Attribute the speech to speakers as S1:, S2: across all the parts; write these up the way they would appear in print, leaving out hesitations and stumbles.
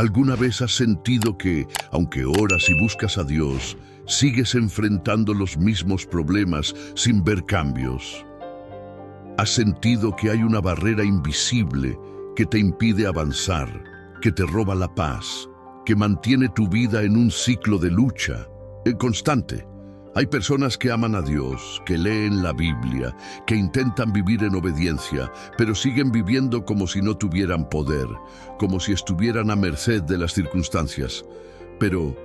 S1: ¿Alguna vez has sentido que, aunque oras y buscas a Dios, sigues enfrentando los mismos problemas sin ver cambios? ¿Has sentido que hay una barrera invisible que te impide avanzar, que te roba la paz, que mantiene tu vida en un ciclo de lucha constante? Hay personas que aman a Dios, que leen la Biblia, que intentan vivir en obediencia, pero siguen viviendo como si no tuvieran poder, como si estuvieran a merced de las circunstancias. Pero,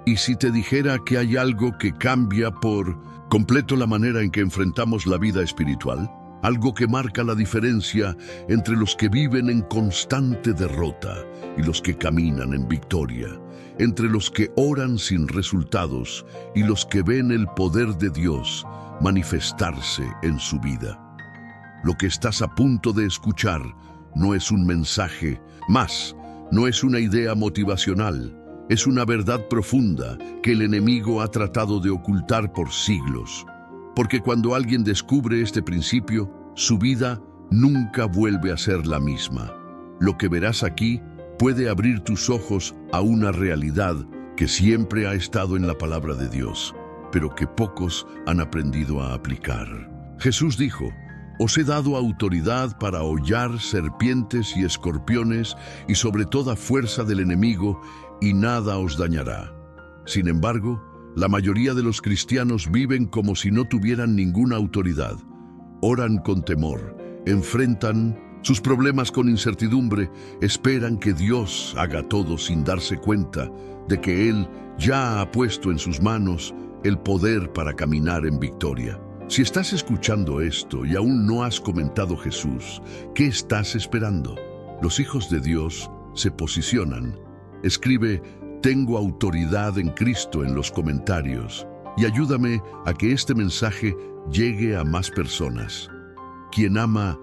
S1: ¿y si te dijera que hay algo que cambia por completo la manera en que enfrentamos la vida espiritual? Algo que marca la diferencia entre los que viven en constante derrota y los que caminan en victoria, entre los que oran sin resultados y los que ven el poder de Dios manifestarse en su vida. Lo que estás a punto de escuchar no es un mensaje más, no es una idea motivacional, es una verdad profunda que el enemigo ha tratado de ocultar por siglos. Porque cuando alguien descubre este principio, su vida nunca vuelve a ser la misma. Lo que verás aquí puede abrir tus ojos a una realidad que siempre ha estado en la palabra de Dios, pero que pocos han aprendido a aplicar. Jesús dijo: «Os he dado autoridad para hollar serpientes y escorpiones y sobre toda fuerza del enemigo, y nada os dañará». Sin embargo, la mayoría de los cristianos viven como si no tuvieran ninguna autoridad. Oran con temor, enfrentan sus problemas con incertidumbre, esperan que Dios haga todo sin darse cuenta de que Él ya ha puesto en sus manos el poder para caminar en victoria. Si estás escuchando esto y aún no has comentado Jesús, ¿qué estás esperando? Los hijos de Dios se posicionan. Escribe «Tengo autoridad en Cristo» en los comentarios y ayúdame a que este mensaje llegue a más personas. Quien ama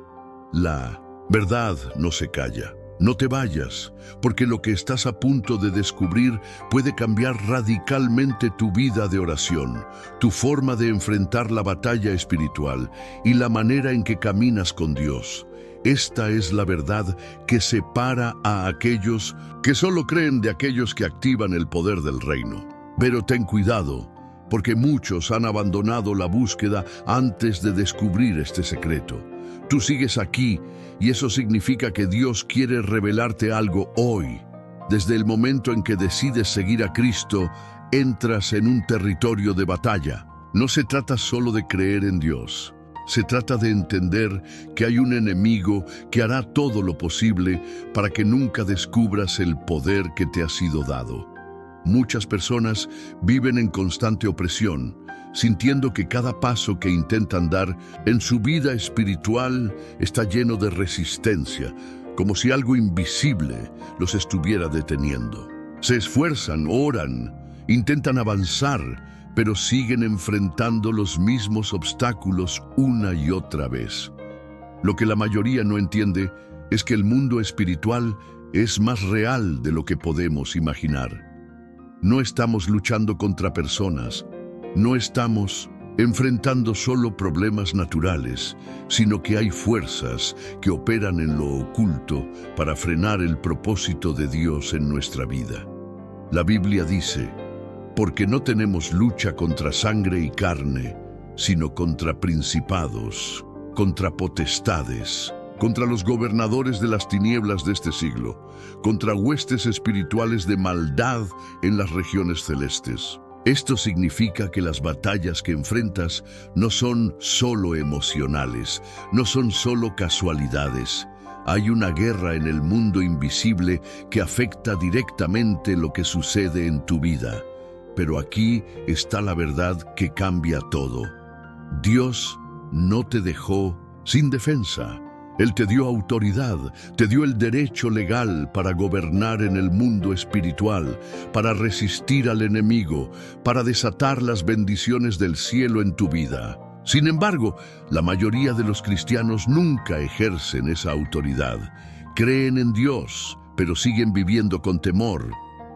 S1: la verdad no se calla. No te vayas, porque lo que estás a punto de descubrir puede cambiar radicalmente tu vida de oración, tu forma de enfrentar la batalla espiritual y la manera en que caminas con Dios. Esta es la verdad que separa a aquellos que solo creen de aquellos que activan el poder del reino. Pero ten cuidado, porque muchos han abandonado la búsqueda antes de descubrir este secreto. Tú sigues aquí y eso significa que Dios quiere revelarte algo hoy. Desde el momento en que decides seguir a Cristo, entras en un territorio de batalla. No se trata solo de creer en Dios. Se trata de entender que hay un enemigo que hará todo lo posible para que nunca descubras el poder que te ha sido dado. Muchas personas viven en constante opresión, sintiendo que cada paso que intentan dar en su vida espiritual está lleno de resistencia, como si algo invisible los estuviera deteniendo. Se esfuerzan, oran, intentan avanzar, pero siguen enfrentando los mismos obstáculos una y otra vez. Lo que la mayoría no entiende es que el mundo espiritual es más real de lo que podemos imaginar. No estamos luchando contra personas, no estamos enfrentando solo problemas naturales, sino que hay fuerzas que operan en lo oculto para frenar el propósito de Dios en nuestra vida. La Biblia dice: «Porque no tenemos lucha contra sangre y carne, sino contra principados, contra potestades, contra los gobernadores de las tinieblas de este siglo, contra huestes espirituales de maldad en las regiones celestes». Esto significa que las batallas que enfrentas no son solo emocionales, no son solo casualidades. Hay una guerra en el mundo invisible que afecta directamente lo que sucede en tu vida. Pero aquí está la verdad que cambia todo. Dios no te dejó sin defensa. Él te dio autoridad, te dio el derecho legal para gobernar en el mundo espiritual, para resistir al enemigo, para desatar las bendiciones del cielo en tu vida. Sin embargo, la mayoría de los cristianos nunca ejercen esa autoridad. Creen en Dios, pero siguen viviendo con temor.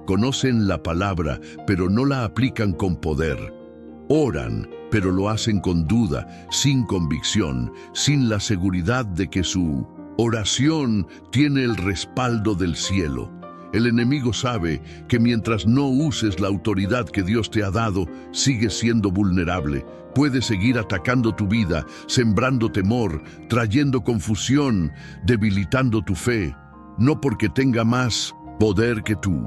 S1: Conocen la palabra, pero no la aplican con poder. Oran, pero lo hacen con duda, sin convicción, sin la seguridad de que su oración tiene el respaldo del cielo. El enemigo sabe que mientras no uses la autoridad que Dios te ha dado, sigues siendo vulnerable. Puede seguir atacando tu vida, sembrando temor, trayendo confusión, debilitando tu fe. No porque tenga más poder que tú,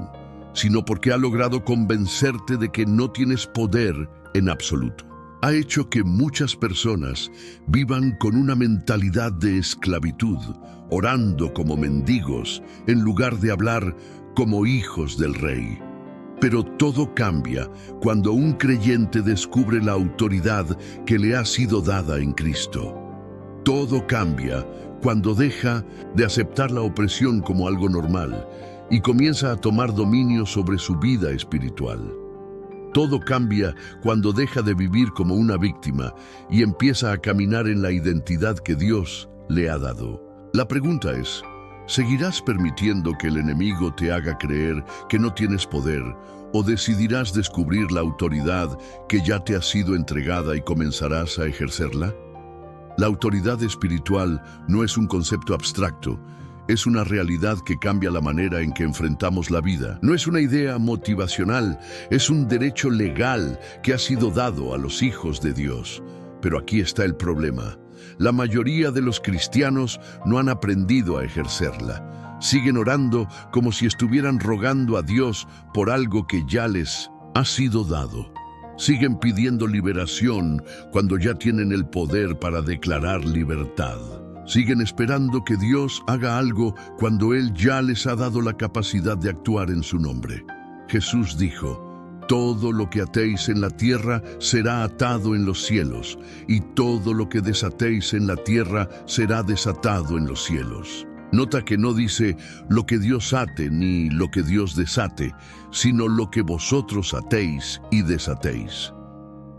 S1: sino porque ha logrado convencerte de que no tienes poder en absoluto. Ha hecho que muchas personas vivan con una mentalidad de esclavitud, orando como mendigos, en lugar de hablar como hijos del Rey. Pero todo cambia cuando un creyente descubre la autoridad que le ha sido dada en Cristo. Todo cambia cuando deja de aceptar la opresión como algo normal y comienza a tomar dominio sobre su vida espiritual. Todo cambia cuando deja de vivir como una víctima y empieza a caminar en la identidad que Dios le ha dado. La pregunta es, ¿seguirás permitiendo que el enemigo te haga creer que no tienes poder o decidirás descubrir la autoridad que ya te ha sido entregada y comenzarás a ejercerla? La autoridad espiritual no es un concepto abstracto, es una realidad que cambia la manera en que enfrentamos la vida. No es una idea motivacional, es un derecho legal que ha sido dado a los hijos de Dios. Pero aquí está el problema. La mayoría de los cristianos no han aprendido a ejercerla. Siguen orando como si estuvieran rogando a Dios por algo que ya les ha sido dado. Siguen pidiendo liberación cuando ya tienen el poder para declarar libertad. Siguen esperando que Dios haga algo cuando Él ya les ha dado la capacidad de actuar en su nombre. Jesús dijo, todo lo que atéis en la tierra será atado en los cielos, y todo lo que desatéis en la tierra será desatado en los cielos. Nota que no dice lo que Dios ate ni lo que Dios desate, sino lo que vosotros atéis y desatéis.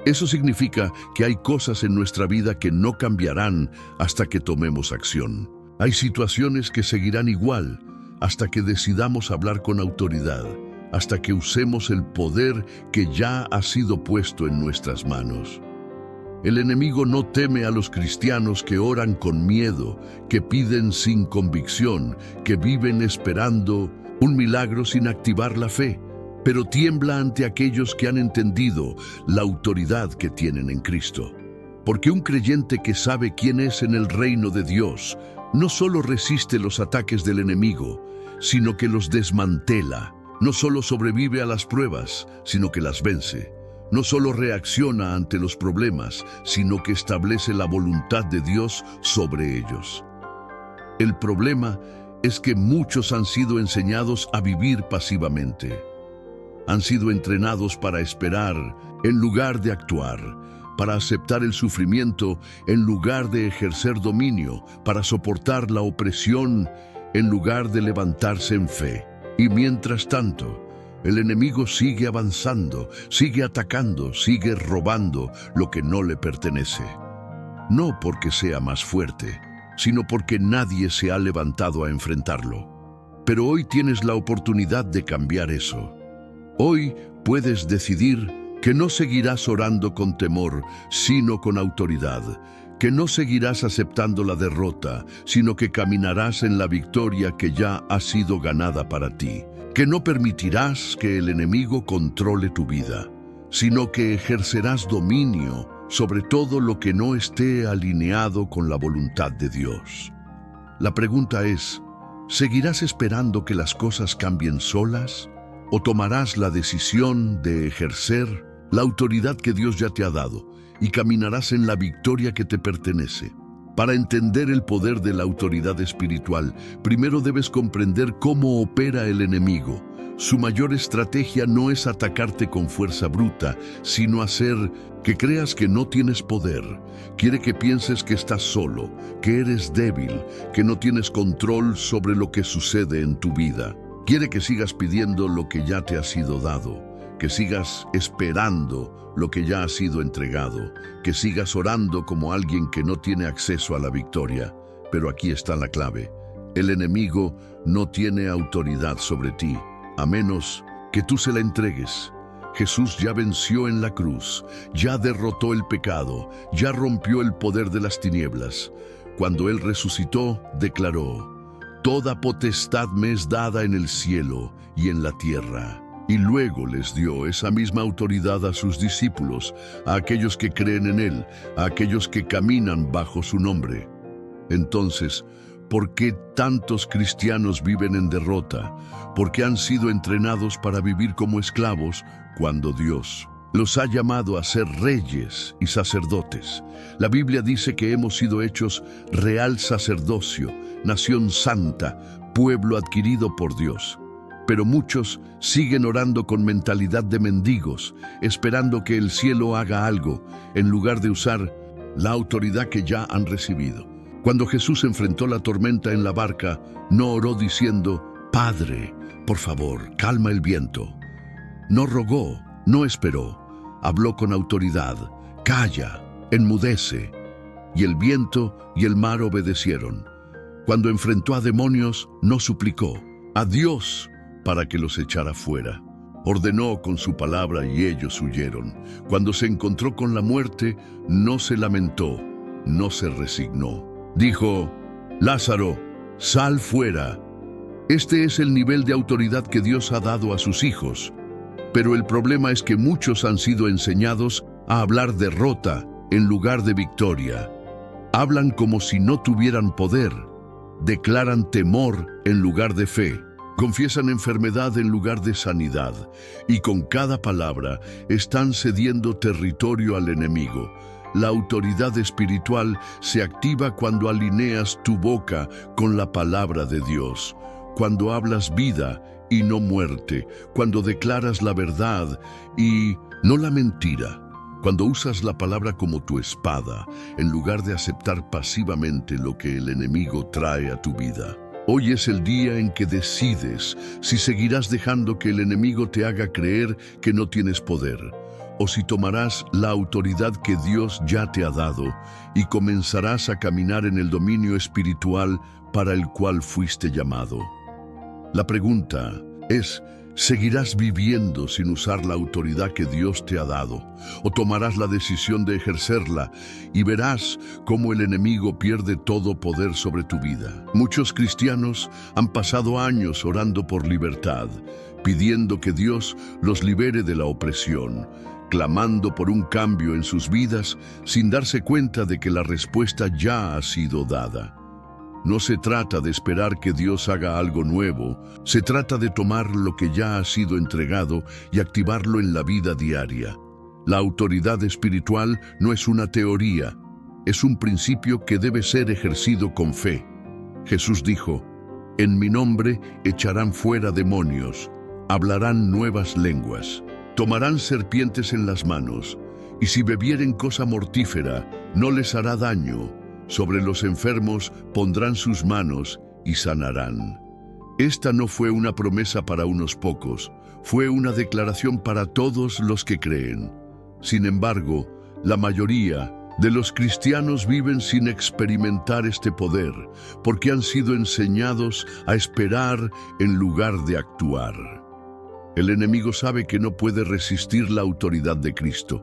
S1: Eso significa que hay cosas en nuestra vida que no cambiarán hasta que tomemos acción. Hay situaciones que seguirán igual hasta que decidamos hablar con autoridad, hasta que usemos el poder que ya ha sido puesto en nuestras manos. El enemigo no teme a los cristianos que oran con miedo, que piden sin convicción, que viven esperando un milagro sin activar la fe. Pero tiembla ante aquellos que han entendido la autoridad que tienen en Cristo. Porque un creyente que sabe quién es en el reino de Dios, no solo resiste los ataques del enemigo, sino que los desmantela. No solo sobrevive a las pruebas, sino que las vence. No solo reacciona ante los problemas, sino que establece la voluntad de Dios sobre ellos. El problema es que muchos han sido enseñados a vivir pasivamente. Han sido entrenados para esperar en lugar de actuar, para aceptar el sufrimiento en lugar de ejercer dominio, para soportar la opresión en lugar de levantarse en fe. Y mientras tanto, el enemigo sigue avanzando, sigue atacando, sigue robando lo que no le pertenece. No porque sea más fuerte, sino porque nadie se ha levantado a enfrentarlo. Pero hoy tienes la oportunidad de cambiar eso. Hoy puedes decidir que no seguirás orando con temor, sino con autoridad, que no seguirás aceptando la derrota, sino que caminarás en la victoria que ya ha sido ganada para ti, que no permitirás que el enemigo controle tu vida, sino que ejercerás dominio sobre todo lo que no esté alineado con la voluntad de Dios. La pregunta es, ¿seguirás esperando que las cosas cambien solas? ¿O tomarás la decisión de ejercer la autoridad que Dios ya te ha dado y caminarás en la victoria que te pertenece? Para entender el poder de la autoridad espiritual, primero debes comprender cómo opera el enemigo. Su mayor estrategia no es atacarte con fuerza bruta, sino hacer que creas que no tienes poder. Quiere que pienses que estás solo, que eres débil, que no tienes control sobre lo que sucede en tu vida. Quiere que sigas pidiendo lo que ya te ha sido dado, que sigas esperando lo que ya ha sido entregado, que sigas orando como alguien que no tiene acceso a la victoria. Pero aquí está la clave. El enemigo no tiene autoridad sobre ti, a menos que tú se la entregues. Jesús ya venció en la cruz, ya derrotó el pecado, ya rompió el poder de las tinieblas. Cuando Él resucitó, declaró: Toda potestad me es dada en el cielo y en la tierra. Y luego les dio esa misma autoridad a sus discípulos, a aquellos que creen en Él, a aquellos que caminan bajo su nombre. Entonces, ¿por qué tantos cristianos viven en derrota? Porque han sido entrenados para vivir como esclavos cuando Dios los ha llamado a ser reyes y sacerdotes. La Biblia dice que hemos sido hechos real sacerdocio, nación santa, pueblo adquirido por Dios. Pero muchos siguen orando con mentalidad de mendigos, esperando que el cielo haga algo, en lugar de usar la autoridad que ya han recibido. Cuando Jesús enfrentó la tormenta en la barca, no oró diciendo, «Padre, por favor, calma el viento». No rogó, no esperó. Habló con autoridad, «Calla, enmudece». Y el viento y el mar obedecieron. Cuando enfrentó a demonios, no suplicó a Dios para que los echara fuera. Ordenó con su palabra y ellos huyeron. Cuando se encontró con la muerte, no se lamentó, no se resignó. Dijo, «Lázaro, sal fuera». Este es el nivel de autoridad que Dios ha dado a sus hijos. Pero el problema es que muchos han sido enseñados a hablar derrota en lugar de victoria. Hablan como si no tuvieran poder. Declaran temor en lugar de fe. Confiesan enfermedad en lugar de sanidad. Y con cada palabra están cediendo territorio al enemigo. La autoridad espiritual se activa cuando alineas tu boca con la palabra de Dios. Cuando hablas vida y no muerte, cuando declaras la verdad y no la mentira, cuando usas la palabra como tu espada, en lugar de aceptar pasivamente lo que el enemigo trae a tu vida. Hoy es el día en que decides si seguirás dejando que el enemigo te haga creer que no tienes poder, o si tomarás la autoridad que Dios ya te ha dado y comenzarás a caminar en el dominio espiritual para el cual fuiste llamado. La pregunta es, ¿seguirás viviendo sin usar la autoridad que Dios te ha dado? ¿O tomarás la decisión de ejercerla y verás cómo el enemigo pierde todo poder sobre tu vida? Muchos cristianos han pasado años orando por libertad, pidiendo que Dios los libere de la opresión, clamando por un cambio en sus vidas sin darse cuenta de que la respuesta ya ha sido dada. No se trata de esperar que Dios haga algo nuevo, se trata de tomar lo que ya ha sido entregado y activarlo en la vida diaria. La autoridad espiritual no es una teoría, es un principio que debe ser ejercido con fe. Jesús dijo, «En mi nombre echarán fuera demonios, hablarán nuevas lenguas, tomarán serpientes en las manos, y si bebieren cosa mortífera, no les hará daño. Sobre los enfermos pondrán sus manos y sanarán». Esta no fue una promesa para unos pocos, fue una declaración para todos los que creen. Sin embargo, la mayoría de los cristianos viven sin experimentar este poder, porque han sido enseñados a esperar en lugar de actuar. El enemigo sabe que no puede resistir la autoridad de Cristo.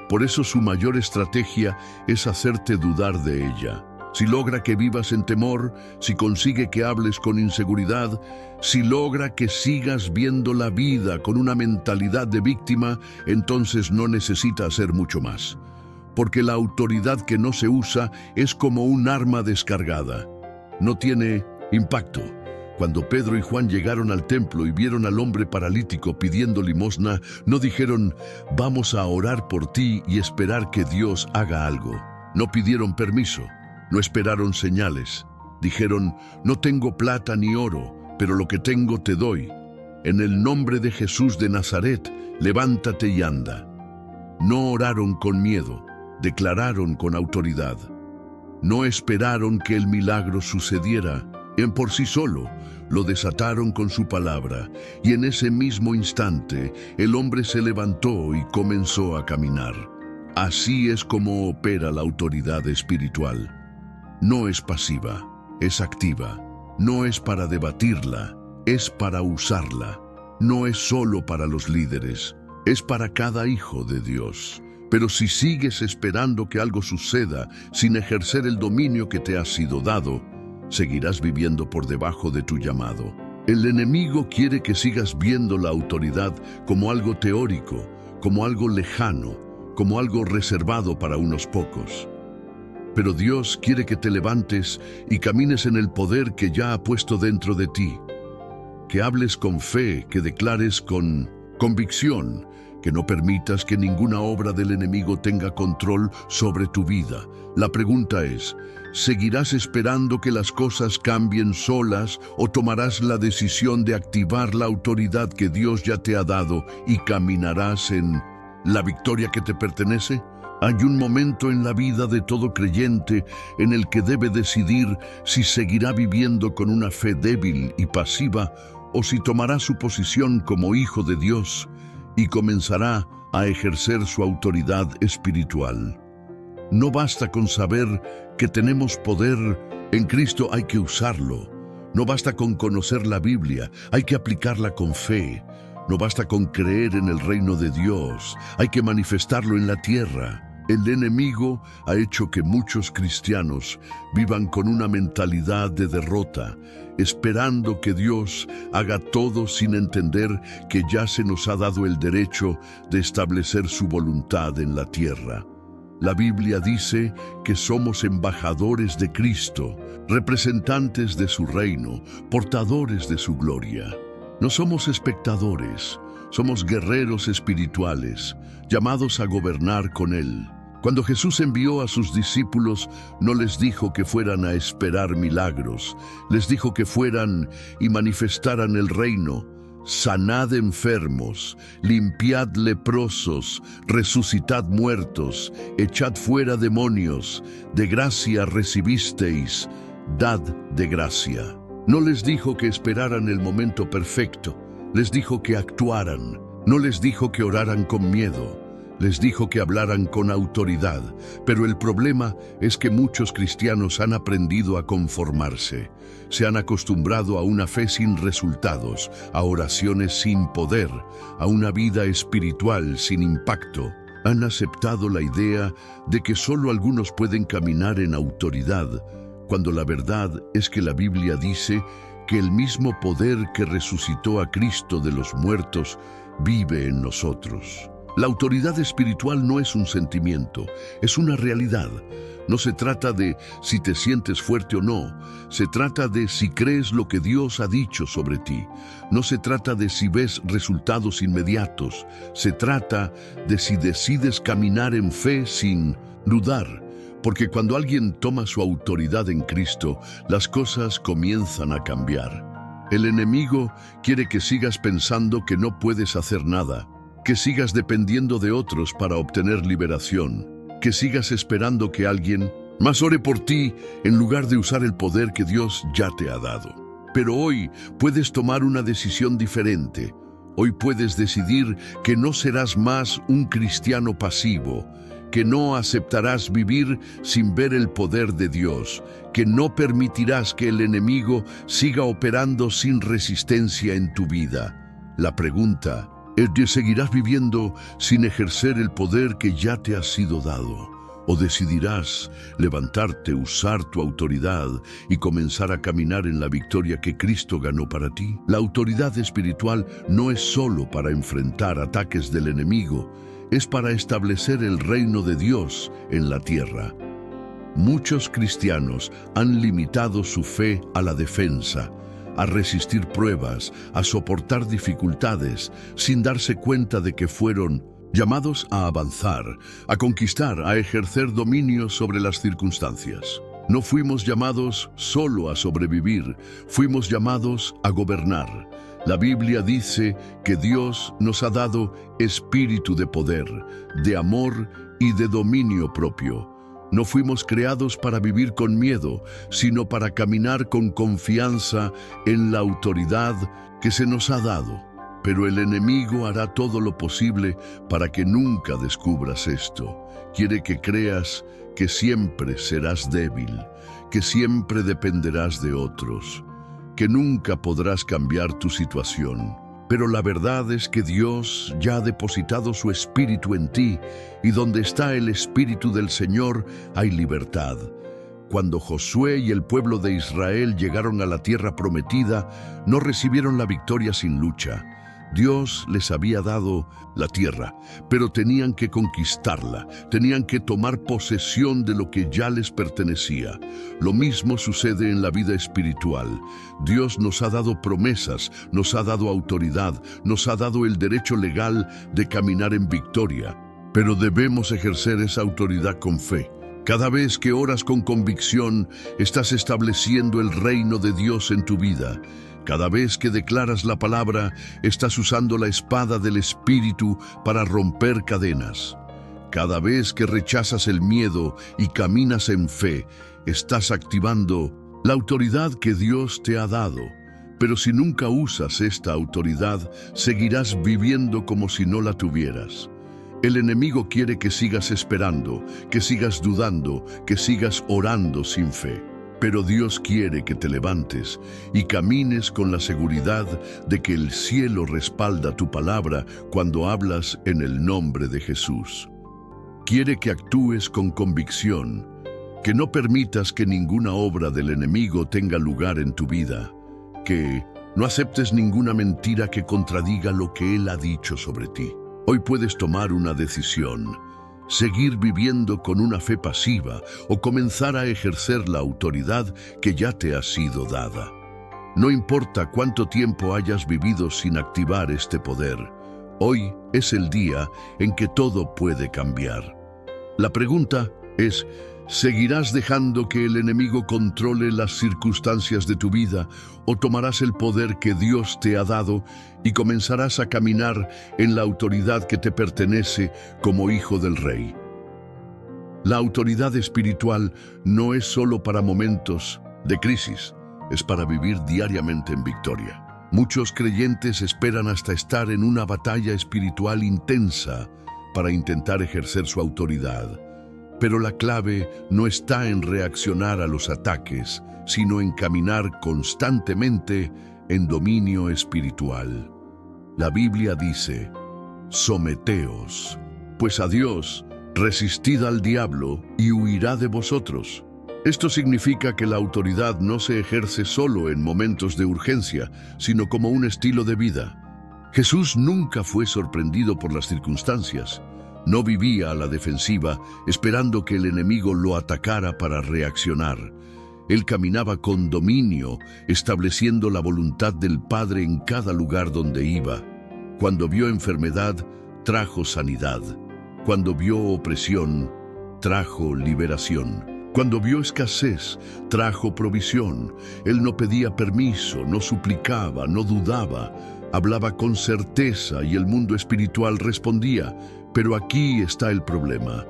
S1: Por eso su mayor estrategia es hacerte dudar de ella. Si logra que vivas en temor, si consigue que hables con inseguridad, si logra que sigas viendo la vida con una mentalidad de víctima, entonces no necesita hacer mucho más. Porque la autoridad que no se usa es como un arma descargada. No tiene impacto. Cuando Pedro y Juan llegaron al templo y vieron al hombre paralítico pidiendo limosna, no dijeron, «Vamos a orar por ti y esperar que Dios haga algo». No pidieron permiso, no esperaron señales. Dijeron, «No tengo plata ni oro, pero lo que tengo te doy. En el nombre de Jesús de Nazaret, levántate y anda». No oraron con miedo, declararon con autoridad. No esperaron que el milagro sucediera. En por sí solo, lo desataron con su palabra, y en ese mismo instante el hombre se levantó y comenzó a caminar. Así es como opera la autoridad espiritual. No es pasiva, es activa. No es para debatirla, es para usarla. No es solo para los líderes, es para cada hijo de Dios. Pero si sigues esperando que algo suceda sin ejercer el dominio que te ha sido dado, seguirás viviendo por debajo de tu llamado. El enemigo quiere que sigas viendo la autoridad como algo teórico, como algo lejano, como algo reservado para unos pocos. Pero Dios quiere que te levantes y camines en el poder que ya ha puesto dentro de ti. Que hables con fe, que declares con convicción, que no permitas que ninguna obra del enemigo tenga control sobre tu vida. La pregunta es, ¿seguirás esperando que las cosas cambien solas o tomarás la decisión de activar la autoridad que Dios ya te ha dado y caminarás en la victoria que te pertenece? Hay un momento en la vida de todo creyente en el que debe decidir si seguirá viviendo con una fe débil y pasiva o si tomará su posición como hijo de Dios y comenzará a ejercer su autoridad espiritual. No basta con saber que tenemos poder, en Cristo hay que usarlo. No basta con conocer la Biblia, hay que aplicarla con fe. No basta con creer en el reino de Dios, hay que manifestarlo en la tierra. El enemigo ha hecho que muchos cristianos vivan con una mentalidad de derrota, esperando que Dios haga todo sin entender que ya se nos ha dado el derecho de establecer su voluntad en la tierra. La Biblia dice que somos embajadores de Cristo, representantes de su reino, portadores de su gloria. No somos espectadores, somos guerreros espirituales, llamados a gobernar con Él. Cuando Jesús envió a sus discípulos, no les dijo que fueran a esperar milagros, les dijo que fueran y manifestaran el reino. Sanad enfermos, limpiad leprosos, resucitad muertos, echad fuera demonios, de gracia recibisteis, dad de gracia. No les dijo que esperaran el momento perfecto, les dijo que actuaran, no les dijo que oraran con miedo. Les dijo que hablaran con autoridad, pero el problema es que muchos cristianos han aprendido a conformarse. Se han acostumbrado a una fe sin resultados, a oraciones sin poder, a una vida espiritual sin impacto. Han aceptado la idea de que solo algunos pueden caminar en autoridad, cuando la verdad es que la Biblia dice que el mismo poder que resucitó a Cristo de los muertos vive en nosotros. La autoridad espiritual no es un sentimiento, es una realidad. No se trata de si te sientes fuerte o no, se trata de si crees lo que Dios ha dicho sobre ti. No se trata de si ves resultados inmediatos, se trata de si decides caminar en fe sin dudar. Porque cuando alguien toma su autoridad en Cristo, las cosas comienzan a cambiar. El enemigo quiere que sigas pensando que no puedes hacer nada, que sigas dependiendo de otros para obtener liberación, que sigas esperando que alguien más ore por ti en lugar de usar el poder que Dios ya te ha dado. Pero hoy puedes tomar una decisión diferente. Hoy puedes decidir que no serás más un cristiano pasivo, que no aceptarás vivir sin ver el poder de Dios, que no permitirás que el enemigo siga operando sin resistencia en tu vida. La pregunta es: ¿seguirás viviendo sin ejercer el poder que ya te ha sido dado? ¿O decidirás levantarte, usar tu autoridad y comenzar a caminar en la victoria que Cristo ganó para ti? La autoridad espiritual no es solo para enfrentar ataques del enemigo, es para establecer el reino de Dios en la tierra. Muchos cristianos han limitado su fe a la defensa, a resistir pruebas, a soportar dificultades, sin darse cuenta de que fueron llamados a avanzar, a conquistar, a ejercer dominio sobre las circunstancias. No fuimos llamados solo a sobrevivir, fuimos llamados a gobernar. La Biblia dice que Dios nos ha dado espíritu de poder, de amor y de dominio propio. No fuimos creados para vivir con miedo, sino para caminar con confianza en la autoridad que se nos ha dado. Pero el enemigo hará todo lo posible para que nunca descubras esto. Quiere que creas que siempre serás débil, que siempre dependerás de otros, que nunca podrás cambiar tu situación. Pero la verdad es que Dios ya ha depositado su espíritu en ti, y donde está el espíritu del Señor hay libertad. Cuando Josué y el pueblo de Israel llegaron a la tierra prometida, no recibieron la victoria sin lucha. Dios les había dado la tierra, pero tenían que conquistarla, tenían que tomar posesión de lo que ya les pertenecía. Lo mismo sucede en la vida espiritual. Dios nos ha dado promesas, nos ha dado autoridad, nos ha dado el derecho legal de caminar en victoria, pero debemos ejercer esa autoridad con fe. Cada vez que oras con convicción, estás estableciendo el reino de Dios en tu vida. Cada vez que declaras la palabra, estás usando la espada del Espíritu para romper cadenas. Cada vez que rechazas el miedo y caminas en fe, estás activando la autoridad que Dios te ha dado. Pero si nunca usas esta autoridad, seguirás viviendo como si no la tuvieras. El enemigo quiere que sigas esperando, que sigas dudando, que sigas orando sin fe. Pero Dios quiere que te levantes y camines con la seguridad de que el cielo respalda tu palabra cuando hablas en el nombre de Jesús. Quiere que actúes con convicción, que no permitas que ninguna obra del enemigo tenga lugar en tu vida, que no aceptes ninguna mentira que contradiga lo que Él ha dicho sobre ti. Hoy puedes tomar una decisión. Seguir viviendo con una fe pasiva o comenzar a ejercer la autoridad que ya te ha sido dada. No importa cuánto tiempo hayas vivido sin activar este poder, hoy es el día en que todo puede cambiar. La pregunta es, ¿seguirás dejando que el enemigo controle las circunstancias de tu vida o tomarás el poder que Dios te ha dado y comenzarás a caminar en la autoridad que te pertenece como hijo del Rey? La autoridad espiritual no es solo para momentos de crisis, es para vivir diariamente en victoria. Muchos creyentes esperan hasta estar en una batalla espiritual intensa para intentar ejercer su autoridad. Pero la clave no está en reaccionar a los ataques, sino en caminar constantemente en dominio espiritual. La Biblia dice, someteos, pues a Dios, resistid al diablo y huirá de vosotros. Esto significa que la autoridad no se ejerce solo en momentos de urgencia, sino como un estilo de vida. Jesús nunca fue sorprendido por las circunstancias. No vivía a la defensiva, esperando que el enemigo lo atacara para reaccionar. Él caminaba con dominio, estableciendo la voluntad del Padre en cada lugar donde iba. Cuando vio enfermedad, trajo sanidad. Cuando vio opresión, trajo liberación. Cuando vio escasez, trajo provisión. Él no pedía permiso, no suplicaba, no dudaba. Hablaba con certeza y el mundo espiritual respondía. Pero aquí está el problema.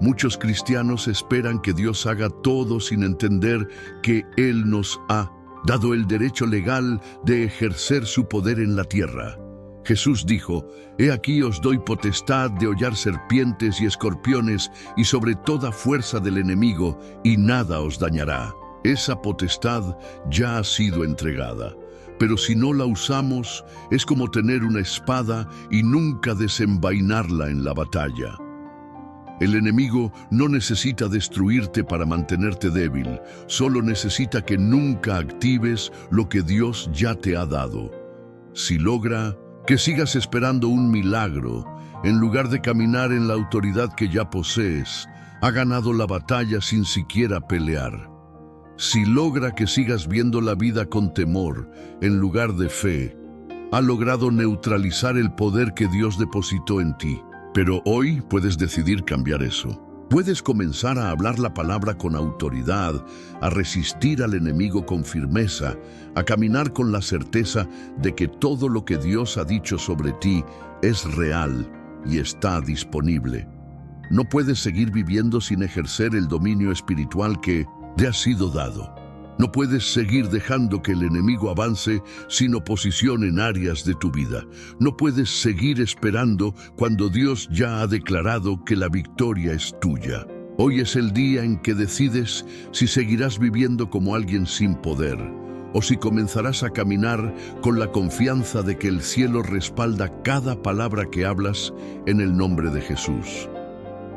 S1: Muchos cristianos esperan que Dios haga todo sin entender que Él nos ha dado el derecho legal de ejercer su poder en la tierra. Jesús dijo, «He aquí os doy potestad de hollar serpientes y escorpiones y sobre toda fuerza del enemigo, y nada os dañará». Esa potestad ya ha sido entregada. Pero si no la usamos, es como tener una espada y nunca desenvainarla en la batalla. El enemigo no necesita destruirte para mantenerte débil, solo necesita que nunca actives lo que Dios ya te ha dado. Si logra que sigas esperando un milagro, en lugar de caminar en la autoridad que ya posees, ha ganado la batalla sin siquiera pelear. Si logra que sigas viendo la vida con temor, en lugar de fe, ha logrado neutralizar el poder que Dios depositó en ti. Pero hoy puedes decidir cambiar eso. Puedes comenzar a hablar la palabra con autoridad, a resistir al enemigo con firmeza, a caminar con la certeza de que todo lo que Dios ha dicho sobre ti es real y está disponible. No puedes seguir viviendo sin ejercer el dominio espiritual que te ha sido dado. No puedes seguir dejando que el enemigo avance sin oposición en áreas de tu vida. No puedes seguir esperando cuando Dios ya ha declarado que la victoria es tuya. Hoy es el día en que decides si seguirás viviendo como alguien sin poder o si comenzarás a caminar con la confianza de que el cielo respalda cada palabra que hablas en el nombre de Jesús.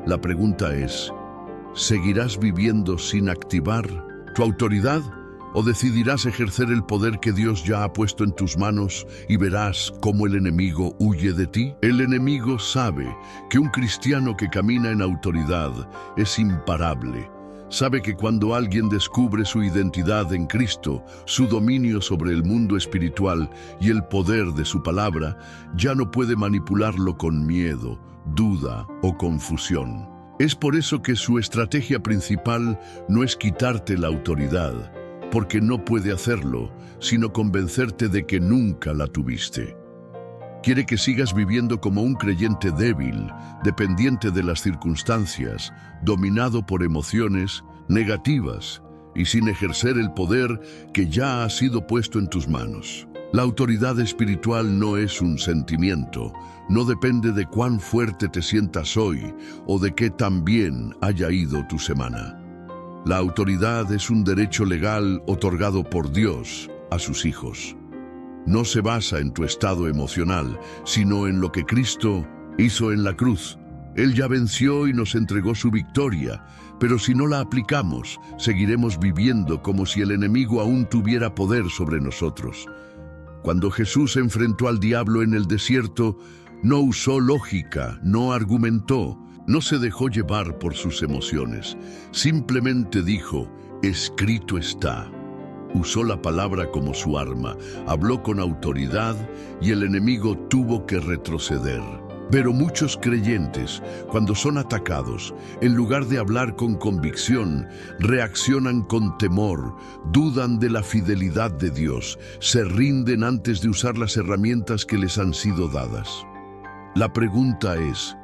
S1: La pregunta es, ¿seguirás viviendo sin activar tu autoridad o decidirás ejercer el poder que Dios ya ha puesto en tus manos y verás cómo el enemigo huye de ti? El enemigo sabe que un cristiano que camina en autoridad es imparable. Sabe que cuando alguien descubre su identidad en Cristo, su dominio sobre el mundo espiritual y el poder de su palabra, ya no puede manipularlo con miedo, duda o confusión. Es por eso que su estrategia principal no es quitarte la autoridad, porque no puede hacerlo, sino convencerte de que nunca la tuviste. Quiere que sigas viviendo como un creyente débil, dependiente de las circunstancias, dominado por emociones negativas y sin ejercer el poder que ya ha sido puesto en tus manos. La autoridad espiritual no es un sentimiento, no depende de cuán fuerte te sientas hoy o de qué tan bien haya ido tu semana. La autoridad es un derecho legal otorgado por Dios a sus hijos. No se basa en tu estado emocional, sino en lo que Cristo hizo en la cruz. Él ya venció y nos entregó su victoria, pero si no la aplicamos, seguiremos viviendo como si el enemigo aún tuviera poder sobre nosotros. Cuando Jesús enfrentó al diablo en el desierto, no usó lógica, no argumentó, no se dejó llevar por sus emociones. Simplemente dijo, escrito está. Usó la palabra como su arma, habló con autoridad y el enemigo tuvo que retroceder. Pero muchos creyentes, cuando son atacados, en lugar de hablar con convicción, reaccionan con temor, dudan de la fidelidad de Dios, se rinden antes de usar las herramientas que les han sido dadas. La pregunta es,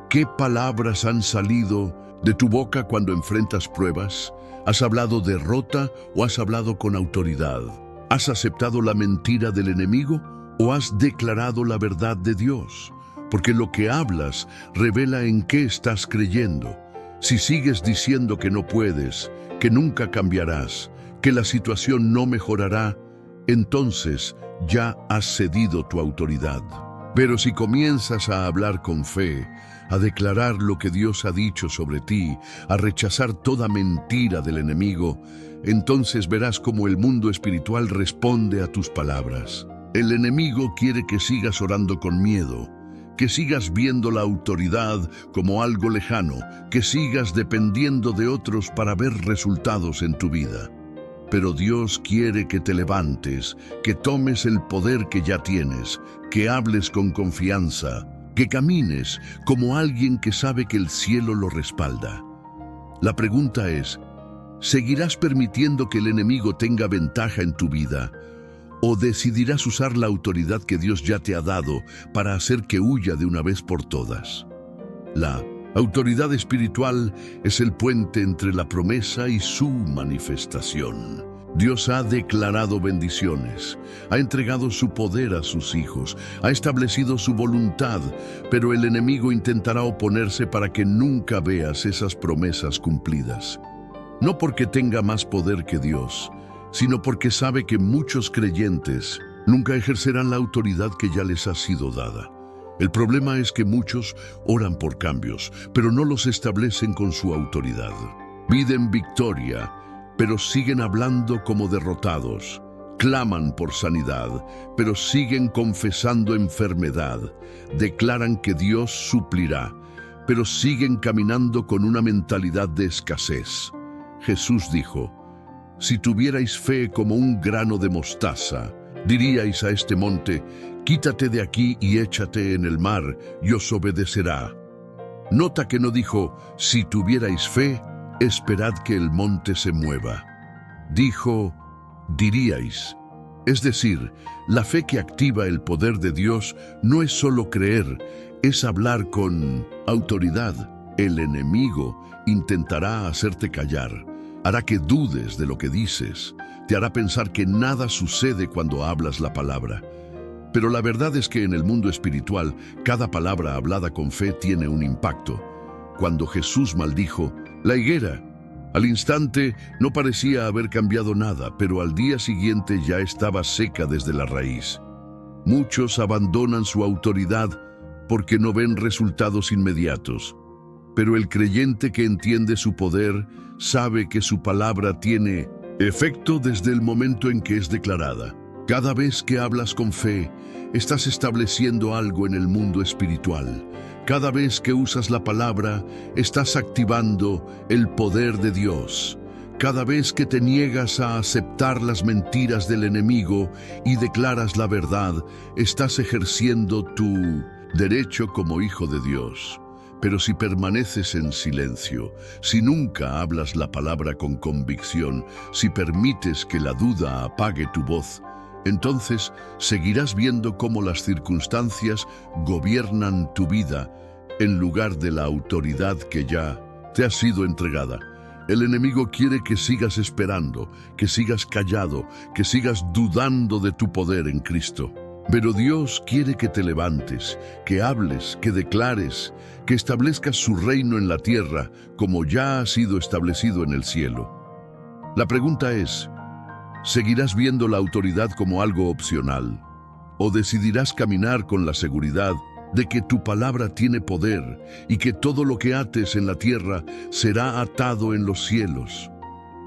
S1: ¿qué palabras han salido de tu boca cuando enfrentas pruebas? ¿Has hablado derrota o has hablado con autoridad? ¿Has aceptado la mentira del enemigo o has declarado la verdad de Dios? Porque lo que hablas revela en qué estás creyendo. Si sigues diciendo que no puedes, que nunca cambiarás, que la situación no mejorará, entonces ya has cedido tu autoridad. Pero si comienzas a hablar con fe, a declarar lo que Dios ha dicho sobre ti, a rechazar toda mentira del enemigo, entonces verás cómo el mundo espiritual responde a tus palabras. El enemigo quiere que sigas orando con miedo, que sigas viendo la autoridad como algo lejano, que sigas dependiendo de otros para ver resultados en tu vida. Pero Dios quiere que te levantes, que tomes el poder que ya tienes, que hables con confianza, que camines como alguien que sabe que el cielo lo respalda. La pregunta es, ¿seguirás permitiendo que el enemigo tenga ventaja en tu vida? ¿O decidirás usar la autoridad que Dios ya te ha dado para hacer que huya de una vez por todas? La autoridad espiritual es el puente entre la promesa y su manifestación. Dios ha declarado bendiciones, ha entregado su poder a sus hijos, ha establecido su voluntad, pero el enemigo intentará oponerse para que nunca veas esas promesas cumplidas. No porque tenga más poder que Dios, sino porque sabe que muchos creyentes nunca ejercerán la autoridad que ya les ha sido dada. El problema es que muchos oran por cambios, pero no los establecen con su autoridad. Piden victoria, pero siguen hablando como derrotados. Claman por sanidad, pero siguen confesando enfermedad. Declaran que Dios suplirá, pero siguen caminando con una mentalidad de escasez. Jesús dijo, si tuvierais fe como un grano de mostaza, diríais a este monte, quítate de aquí y échate en el mar, y os obedecerá. Nota que no dijo, si tuvierais fe, esperad que el monte se mueva. Dijo, diríais. Es decir, la fe que activa el poder de Dios no es solo creer, es hablar con autoridad. El enemigo intentará hacerte callar, hará que dudes de lo que dices, te hará pensar que nada sucede cuando hablas la palabra. Pero la verdad es que en el mundo espiritual, cada palabra hablada con fe tiene un impacto. Cuando Jesús maldijo la higuera, al instante no parecía haber cambiado nada, pero al día siguiente ya estaba seca desde la raíz. Muchos abandonan su autoridad porque no ven resultados inmediatos. Pero el creyente que entiende su poder sabe que su palabra tiene efecto desde el momento en que es declarada. Cada vez que hablas con fe, estás estableciendo algo en el mundo espiritual. Cada vez que usas la palabra, estás activando el poder de Dios. Cada vez que te niegas a aceptar las mentiras del enemigo y declaras la verdad, estás ejerciendo tu derecho como hijo de Dios. Pero si permaneces en silencio, si nunca hablas la palabra con convicción, si permites que la duda apague tu voz, entonces seguirás viendo cómo las circunstancias gobiernan tu vida en lugar de la autoridad que ya te ha sido entregada. El enemigo quiere que sigas esperando, que sigas callado, que sigas dudando de tu poder en Cristo. Pero Dios quiere que te levantes, que hables, que declares, que establezcas su reino en la tierra como ya ha sido establecido en el cielo. La pregunta es, ¿seguirás viendo la autoridad como algo opcional? ¿O decidirás caminar con la seguridad de que tu palabra tiene poder y que todo lo que ates en la tierra será atado en los cielos?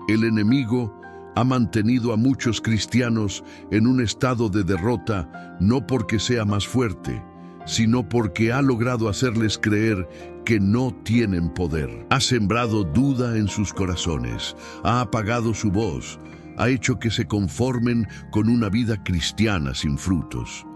S1: El enemigo ha mantenido a muchos cristianos en un estado de derrota no porque sea más fuerte, sino porque ha logrado hacerles creer que no tienen poder. Ha sembrado duda en sus corazones, ha apagado su voz, ha hecho que se conformen con una vida cristiana sin frutos.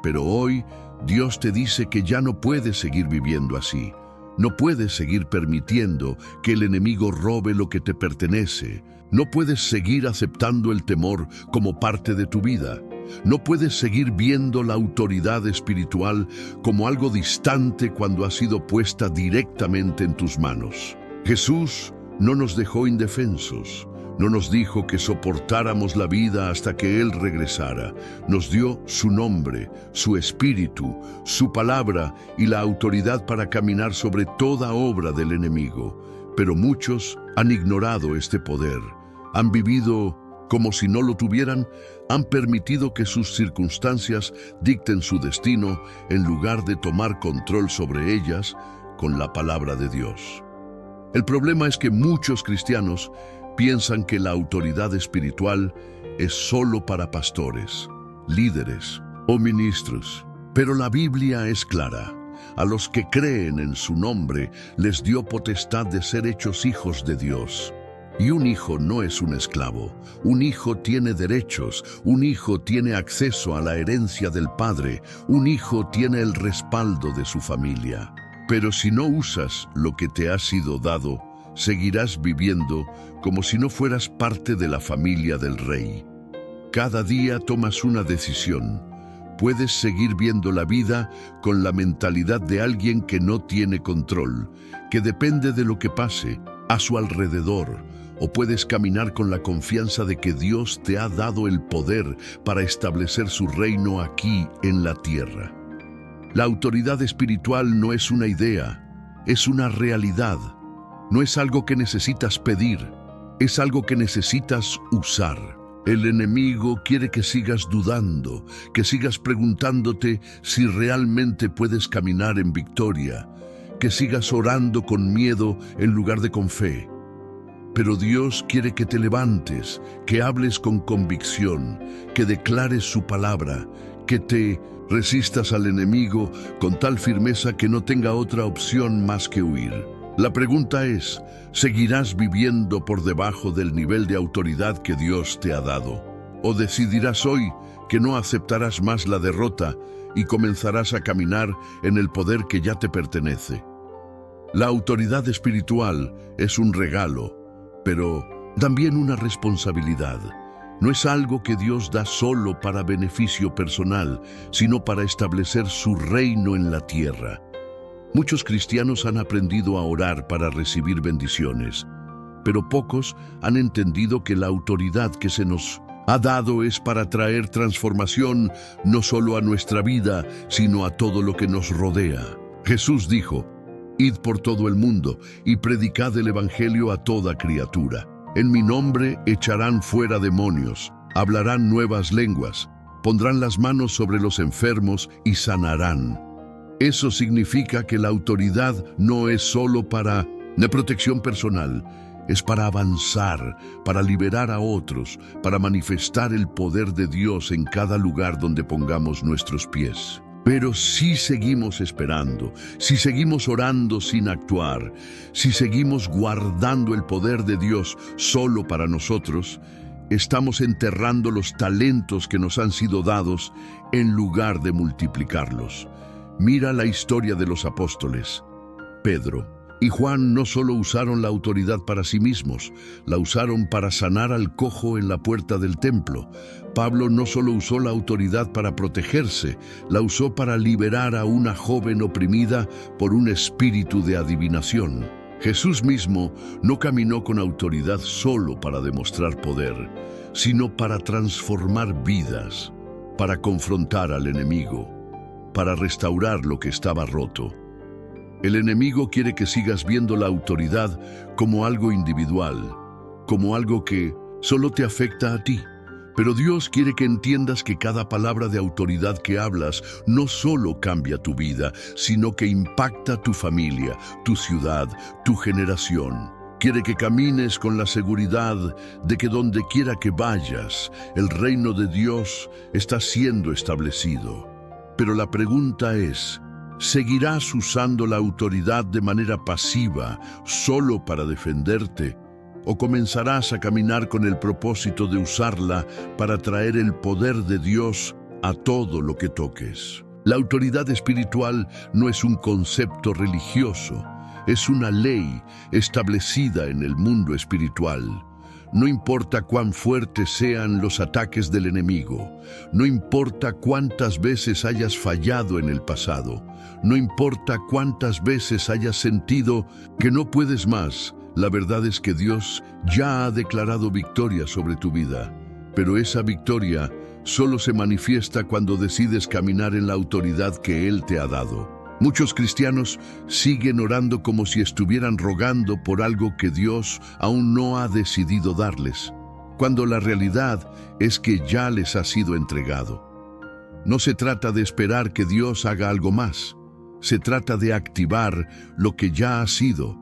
S1: Pero hoy Dios te dice que ya no puedes seguir viviendo así. No puedes seguir permitiendo que el enemigo robe lo que te pertenece. No puedes seguir aceptando el temor como parte de tu vida. No puedes seguir viendo la autoridad espiritual como algo distante cuando ha sido puesta directamente en tus manos. Jesús no nos dejó indefensos. No nos dijo que soportáramos la vida hasta que Él regresara. Nos dio su nombre, su espíritu, su palabra y la autoridad para caminar sobre toda obra del enemigo. Pero muchos han ignorado este poder. Han vivido como si no lo tuvieran, han permitido que sus circunstancias dicten su destino en lugar de tomar control sobre ellas con la palabra de Dios. El problema es que muchos cristianos piensan que la autoridad espiritual es solo para pastores, líderes o ministros. Pero la Biblia es clara. A los que creen en su nombre les dio potestad de ser hechos hijos de Dios. Y un hijo no es un esclavo. Un hijo tiene derechos. Un hijo tiene acceso a la herencia del padre. Un hijo tiene el respaldo de su familia. Pero si no usas lo que te ha sido dado, seguirás viviendo como si no fueras parte de la familia del rey. Cada día tomas una decisión. Puedes seguir viendo la vida con la mentalidad de alguien que no tiene control, que depende de lo que pase a su alrededor, o puedes caminar con la confianza de que Dios te ha dado el poder para establecer su reino aquí en la tierra. La autoridad espiritual no es una idea, es una realidad. No es algo que necesitas pedir, es algo que necesitas usar. El enemigo quiere que sigas dudando, que sigas preguntándote si realmente puedes caminar en victoria, que sigas orando con miedo en lugar de con fe. Pero Dios quiere que te levantes, que hables con convicción, que declares su palabra, que te resistas al enemigo con tal firmeza que no tenga otra opción más que huir. La pregunta es, ¿seguirás viviendo por debajo del nivel de autoridad que Dios te ha dado? ¿O decidirás hoy que no aceptarás más la derrota y comenzarás a caminar en el poder que ya te pertenece? La autoridad espiritual es un regalo, pero también una responsabilidad. No es algo que Dios da solo para beneficio personal, sino para establecer su reino en la tierra. Muchos cristianos han aprendido a orar para recibir bendiciones, pero pocos han entendido que la autoridad que se nos ha dado es para traer transformación no solo a nuestra vida, sino a todo lo que nos rodea. Jesús dijo, «Id por todo el mundo y predicad el evangelio a toda criatura. En mi nombre echarán fuera demonios, hablarán nuevas lenguas, pondrán las manos sobre los enfermos y sanarán». Eso significa que la autoridad no es solo de protección personal, es para avanzar, para liberar a otros, para manifestar el poder de Dios en cada lugar donde pongamos nuestros pies. Pero si seguimos esperando, si seguimos orando sin actuar, si seguimos guardando el poder de Dios solo para nosotros, estamos enterrando los talentos que nos han sido dados en lugar de multiplicarlos. Mira la historia de los apóstoles. Pedro y Juan no solo usaron la autoridad para sí mismos, la usaron para sanar al cojo en la puerta del templo. Pablo no solo usó la autoridad para protegerse, la usó para liberar a una joven oprimida por un espíritu de adivinación. Jesús mismo no caminó con autoridad solo para demostrar poder, sino para transformar vidas, para confrontar al enemigo, para restaurar lo que estaba roto. El enemigo quiere que sigas viendo la autoridad como algo individual, como algo que solo te afecta a ti. Pero Dios quiere que entiendas que cada palabra de autoridad que hablas no solo cambia tu vida, sino que impacta tu familia, tu ciudad, tu generación. Quiere que camines con la seguridad de que donde quiera que vayas, el reino de Dios está siendo establecido. Pero la pregunta es, ¿seguirás usando la autoridad de manera pasiva, solo para defenderte? ¿O comenzarás a caminar con el propósito de usarla para traer el poder de Dios a todo lo que toques? La autoridad espiritual no es un concepto religioso, es una ley establecida en el mundo espiritual. No importa cuán fuertes sean los ataques del enemigo, no importa cuántas veces hayas fallado en el pasado, no importa cuántas veces hayas sentido que no puedes más, la verdad es que Dios ya ha declarado victoria sobre tu vida. Pero esa victoria solo se manifiesta cuando decides caminar en la autoridad que Él te ha dado. Muchos cristianos siguen orando como si estuvieran rogando por algo que Dios aún no ha decidido darles, cuando la realidad es que ya les ha sido entregado. No se trata de esperar que Dios haga algo más, se trata de activar lo que ya ha sido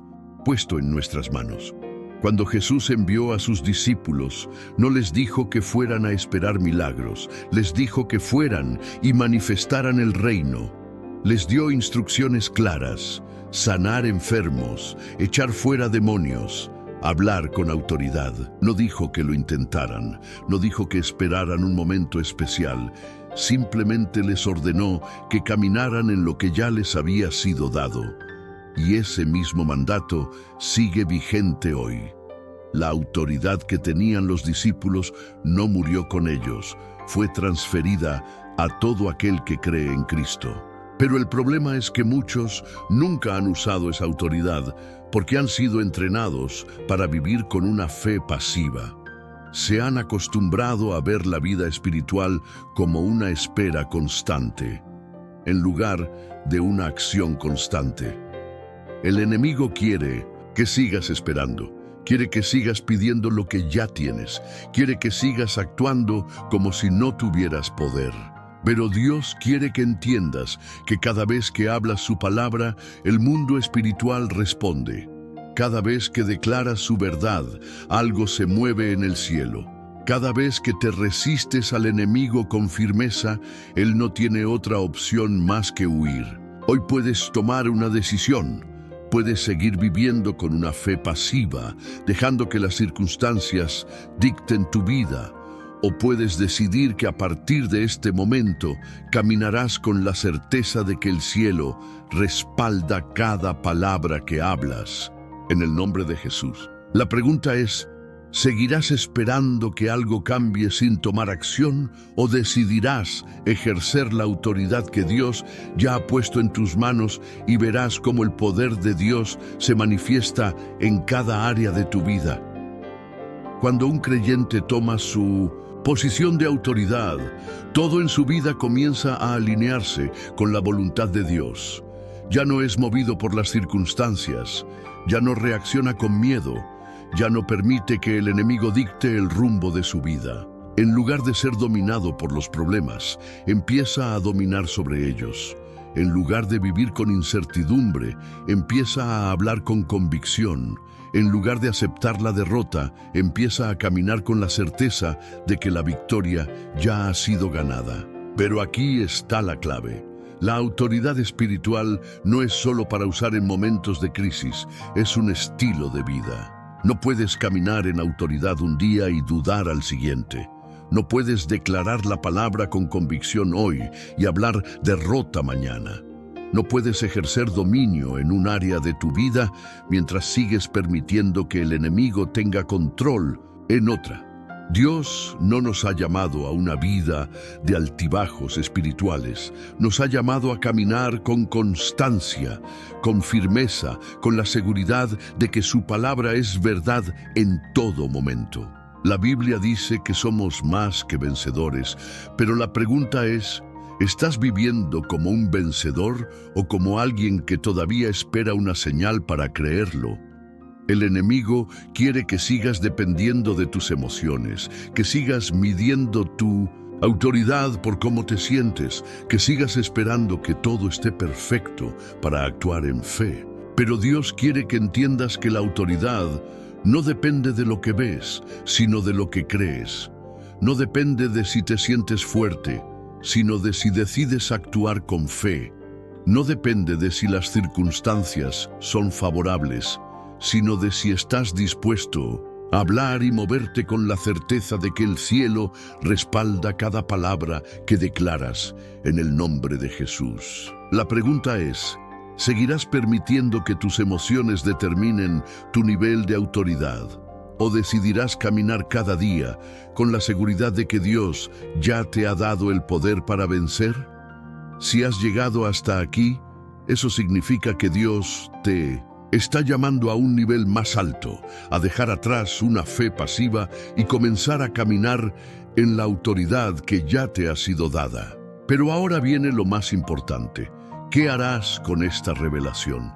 S1: puesto en nuestras manos. Cuando Jesús envió a sus discípulos, no les dijo que fueran a esperar milagros, les dijo que fueran y manifestaran el reino. Les dio instrucciones claras: sanar enfermos, echar fuera demonios, hablar con autoridad. No dijo que lo intentaran, no dijo que esperaran un momento especial. Simplemente les ordenó que caminaran en lo que ya les había sido dado. Y ese mismo mandato sigue vigente hoy. La autoridad que tenían los discípulos no murió con ellos, fue transferida a todo aquel que cree en Cristo. Pero el problema es que muchos nunca han usado esa autoridad porque han sido entrenados para vivir con una fe pasiva. Se han acostumbrado a ver la vida espiritual como una espera constante, en lugar de una acción constante. El enemigo quiere que sigas esperando, quiere que sigas pidiendo lo que ya tienes, quiere que sigas actuando como si no tuvieras poder. Pero Dios quiere que entiendas que cada vez que hablas su palabra, el mundo espiritual responde. Cada vez que declaras su verdad, algo se mueve en el cielo. Cada vez que te resistes al enemigo con firmeza, él no tiene otra opción más que huir. Hoy puedes tomar una decisión. Puedes seguir viviendo con una fe pasiva, dejando que las circunstancias dicten tu vida. O puedes decidir que a partir de este momento caminarás con la certeza de que el cielo respalda cada palabra que hablas. En el nombre de Jesús. La pregunta es, ¿seguirás esperando que algo cambie sin tomar acción o decidirás ejercer la autoridad que Dios ya ha puesto en tus manos y verás cómo el poder de Dios se manifiesta en cada área de tu vida? Cuando un creyente toma su posición de autoridad, todo en su vida comienza a alinearse con la voluntad de Dios. Ya no es movido por las circunstancias, ya no reacciona con miedo, ya no permite que el enemigo dicte el rumbo de su vida. En lugar de ser dominado por los problemas, empieza a dominar sobre ellos. En lugar de vivir con incertidumbre, empieza a hablar con convicción. En lugar de aceptar la derrota, empieza a caminar con la certeza de que la victoria ya ha sido ganada. Pero aquí está la clave. La autoridad espiritual no es solo para usar en momentos de crisis, es un estilo de vida. No puedes caminar en autoridad un día y dudar al siguiente. No puedes declarar la palabra con convicción hoy y hablar derrota mañana. No puedes ejercer dominio en un área de tu vida mientras sigues permitiendo que el enemigo tenga control en otra. Dios no nos ha llamado a una vida de altibajos espirituales. Nos ha llamado a caminar con constancia, con firmeza, con la seguridad de que su palabra es verdad en todo momento. La Biblia dice que somos más que vencedores, pero la pregunta es, ¿estás viviendo como un vencedor o como alguien que todavía espera una señal para creerlo? El enemigo quiere que sigas dependiendo de tus emociones, que sigas midiendo tu autoridad por cómo te sientes, que sigas esperando que todo esté perfecto para actuar en fe. Pero Dios quiere que entiendas que la autoridad no depende de lo que ves, sino de lo que crees. No depende de si te sientes fuerte, sino de si decides actuar con fe. No depende de si las circunstancias son favorables, sino de si estás dispuesto a hablar y moverte con la certeza de que el cielo respalda cada palabra que declaras en el nombre de Jesús. La pregunta es, ¿seguirás permitiendo que tus emociones determinen tu nivel de autoridad? ¿O decidirás caminar cada día con la seguridad de que Dios ya te ha dado el poder para vencer? Si has llegado hasta aquí, eso significa que Dios te está llamando a un nivel más alto, a dejar atrás una fe pasiva y comenzar a caminar en la autoridad que ya te ha sido dada. Pero ahora viene lo más importante. ¿Qué harás con esta revelación?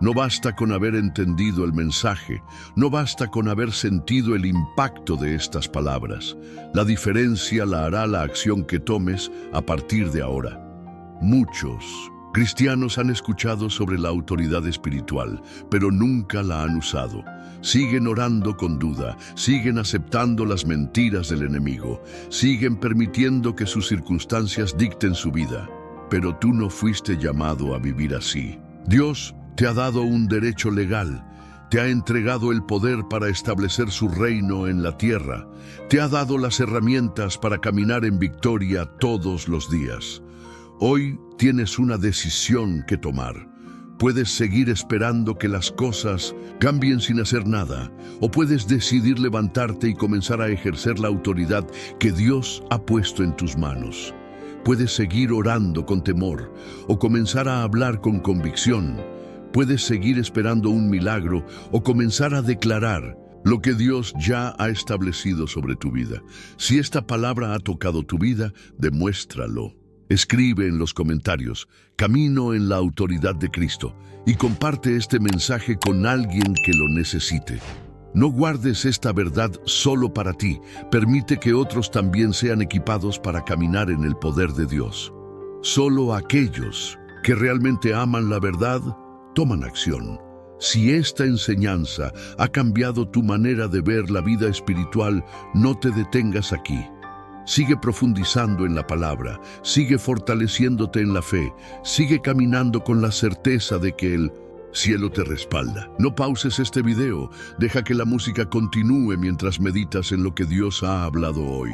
S1: No basta con haber entendido el mensaje, no basta con haber sentido el impacto de estas palabras. La diferencia la hará la acción que tomes a partir de ahora. Muchos cristianos han escuchado sobre la autoridad espiritual, pero nunca la han usado. Siguen orando con duda, siguen aceptando las mentiras del enemigo, siguen permitiendo que sus circunstancias dicten su vida. Pero tú no fuiste llamado a vivir así. Dios te ha dado un derecho legal, te ha entregado el poder para establecer su reino en la tierra, te ha dado las herramientas para caminar en victoria todos los días. Hoy tienes una decisión que tomar. Puedes seguir esperando que las cosas cambien sin hacer nada, o puedes decidir levantarte y comenzar a ejercer la autoridad que Dios ha puesto en tus manos. Puedes seguir orando con temor, o comenzar a hablar con convicción. Puedes seguir esperando un milagro, o comenzar a declarar lo que Dios ya ha establecido sobre tu vida. Si esta palabra ha tocado tu vida, demuéstralo. Escribe en los comentarios, camino en la autoridad de Cristo, y comparte este mensaje con alguien que lo necesite. No guardes esta verdad solo para ti, permite que otros también sean equipados para caminar en el poder de Dios. Solo aquellos que realmente aman la verdad, toman acción. Si esta enseñanza ha cambiado tu manera de ver la vida espiritual, no te detengas aquí. Sigue profundizando en la palabra, sigue fortaleciéndote en la fe, sigue caminando con la certeza de que el cielo te respalda. No pauses este video, deja que la música continúe mientras meditas en lo que Dios ha hablado hoy.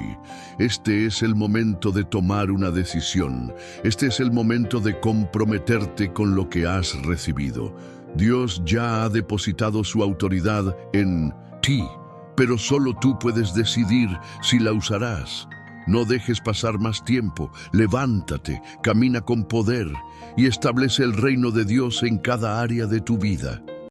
S1: Este es el momento de tomar una decisión, este es el momento de comprometerte con lo que has recibido. Dios ya ha depositado su autoridad en ti, pero solo tú puedes decidir si la usarás. No dejes pasar más tiempo, levántate, camina con poder y establece el reino de Dios en cada área de tu vida.